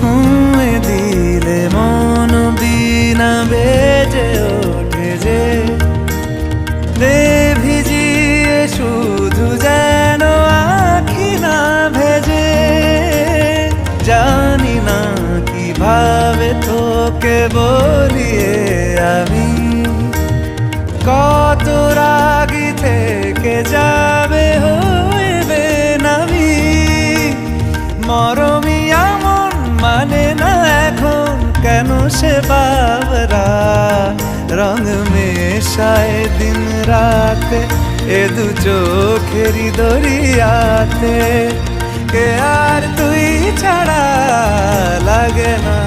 ছুঁয়ে দিলে মন বিনা বেজে ওঠে যে দে ভিজিয়ে শুধু যেন আখি না ভেজে। জানি না কিভাবে তোকে বলিয়ে আমি কত রাগি থেকে যাবে হইবে নামি। মরমি এমন মানে না এখন কেন সে বাবরা রং মেশায় দিন রাতে এ দু চোখেরই দরিয়াতে। কে আর তুই ছাড়া লাগে না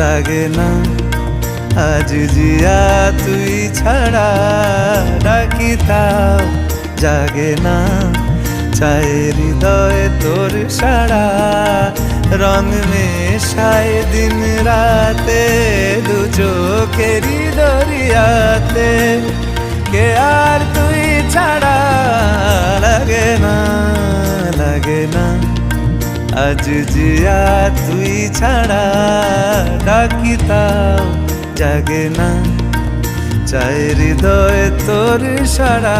লাগে না আজ জিয়া তুই ছাড়া ডাকি তাও জাগে না। চায় হৃদয় তোর সারা রং মেশায় দিন রাতে দু চোখেরই দরিয়াতে। কে আর তুই ছাড়া লাগে না লাগে না আজ জিয়া তুই ছাড়া ডাকি তাও জাগে না। চায় হৃদয় তোর সারা